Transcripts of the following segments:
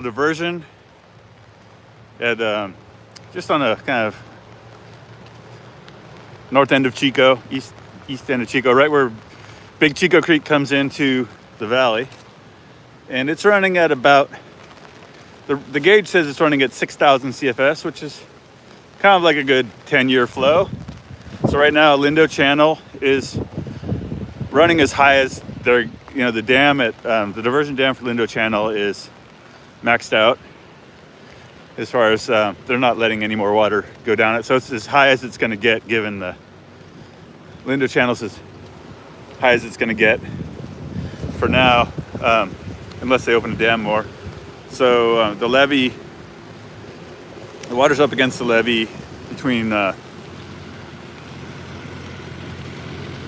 diversion at just on a kind of north end of Chico, east end of Chico, right where Big Chico Creek comes into the valley. And it's running at about, the gauge says it's running at 6,000 CFS, which is kind of like a good 10-year flow. So right now, Lindo Channel is running as high as the dam at the diversion dam for Lindo Channel is maxed out. As far as they're not letting any more water go down it, so it's as high as it's going to get, given the Lindo Channel's as high as it's going to get for now, unless they open the dam more. So the levee, the water's up against the levee between.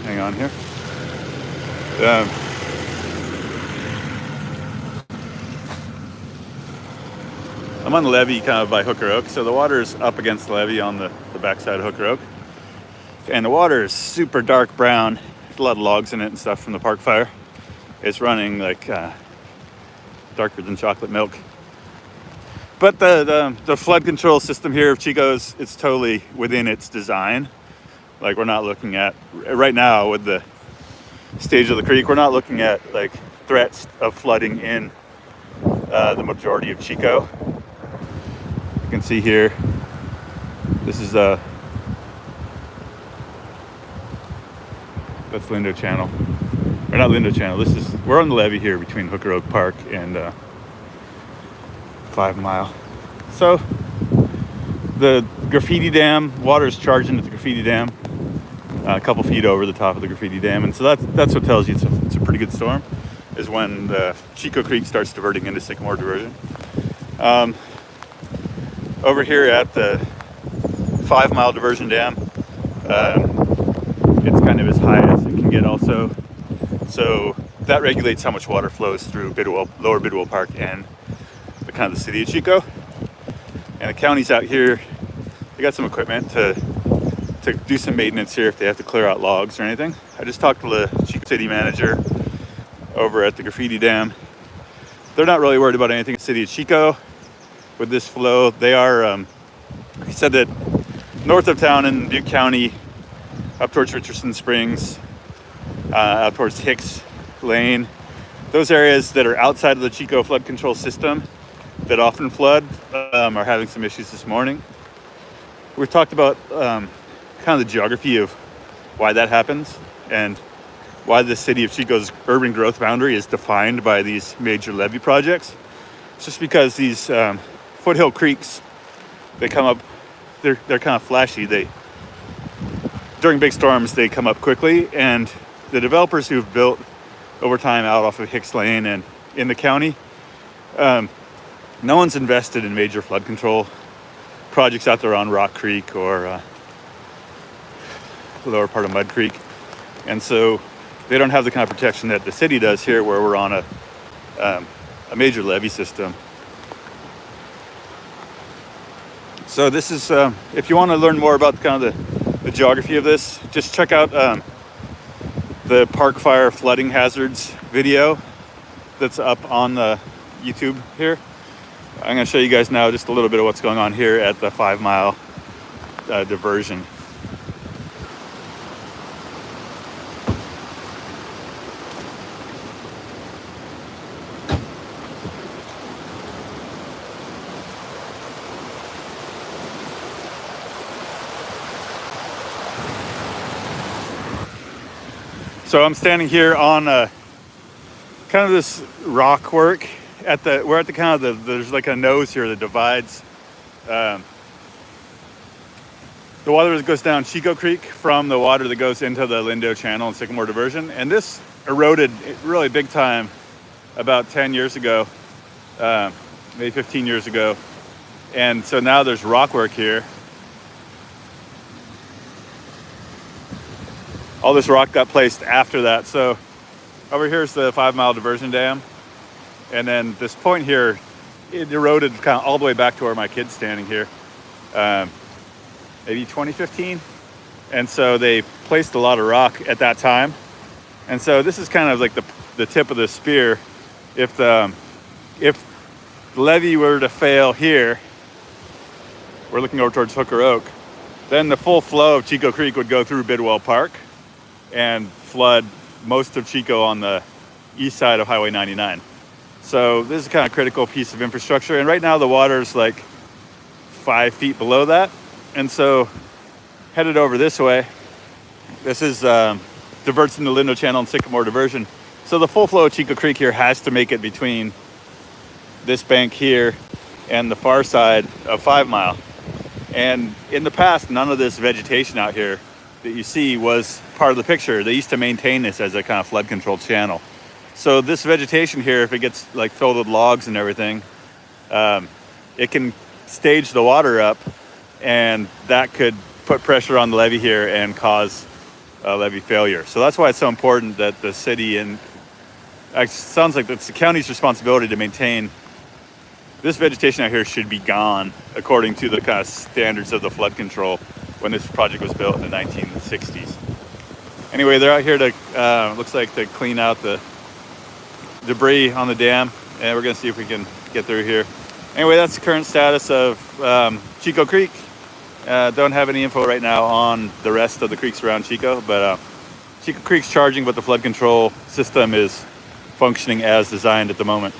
Hang on here. I'm on the levee kind of by Hooker Oak, so the water is up against the levee on the backside of Hooker Oak. And the water is super dark brown. There's a lot of logs in it and stuff from the park fire. It's running like darker than chocolate milk. But the flood control system here of Chico's, it's totally within its design. Like, we're not looking at, right now with the stage of the creek, we're not looking at like threats of flooding in the majority of Chico. You can see here, this is that's Lindo Channel, or not Lindo Channel. We're on the levee here between Hooker Oak Park and 5 Mile. So the graffiti dam, water is charging at the graffiti dam, a couple feet over the top of the graffiti dam, and so that's what tells you it's a pretty good storm, is when the Chico Creek starts diverting into Sycamore diversion. Over here at the 5 Mile diversion dam, it's kind of as high as it can get also. So that regulates how much water flows through Lower Bidwell Park and the kind of the city of Chico. And the county's out here, they got some equipment to do some maintenance here if they have to clear out logs or anything. I just talked to the Chico City manager over at the graffiti dam. They're not really worried about anything in the city of Chico with this flow. They are, he said that north of town in Butte County, up towards Richardson Springs, out towards Hicks Lane, those areas that are outside of the Chico flood control system that often flood are having some issues this morning. We've talked about kind of the geography of why that happens and why the city of Chico's urban growth boundary is defined by these major levee projects. It's just because these foothill creeks, they come up, they're kind of flashy. During big storms, they come up quickly, and the developers who've built over time out off of Hicks Lane and in the county, no one's invested in major flood control projects out there on Rock Creek or the lower part of Mud Creek. And so they don't have the kind of protection that the city does here, where we're on a major levee system. So this is, if you want to learn more about kind of the geography of this, just check out the Park Fire flooding hazards video that's up on the YouTube here. I'm going to show you guys now just a little bit of what's going on here at the 5 Mile diversion. So I'm standing here on kind of this rock work we're at the kind of there's like a nose here that divides the water that goes down Chico Creek from the water that goes into the Lindo Channel and Sycamore diversion. And this eroded really big time about 10 years ago, maybe 15 years ago. And so now there's rock work here. All this rock got placed after that. So over here's the 5 Mile diversion dam. And then this point here, it eroded kind of all the way back to where my kid's standing here, maybe 2015. And so they placed a lot of rock at that time. And so this is kind of like the tip of the spear. If the levee were to fail here, we're looking over towards Hooker Oak, then the full flow of Chico Creek would go through Bidwell Park and flood most of Chico on the east side of Highway 99. So this is a kind of critical piece of infrastructure. And right now the water's like 5 feet below that. And so headed over this way, this is diverts into Lindo Channel and Sycamore diversion. So the full flow of Chico Creek here has to make it between this bank here and the far side of 5 Mile. And in the past, none of this vegetation out here that you see was part of the picture. They used to maintain this as a kind of flood control channel. So this vegetation here, if it gets like filled with logs and everything, it can stage the water up, and that could put pressure on the levee here and cause levee failure. So that's why it's so important that the city, and it sounds like it's the county's responsibility to maintain this vegetation out here, should be gone according to the kind of standards of the flood control when this project was built in the 1960s. Anyway, they're out here to, looks like, to clean out the debris on the dam, and we're gonna see if we can get through here. Anyway, that's the current status of Chico Creek. Don't have any info right now on the rest of the creeks around Chico, but Chico Creek's charging, but the flood control system is functioning as designed at the moment.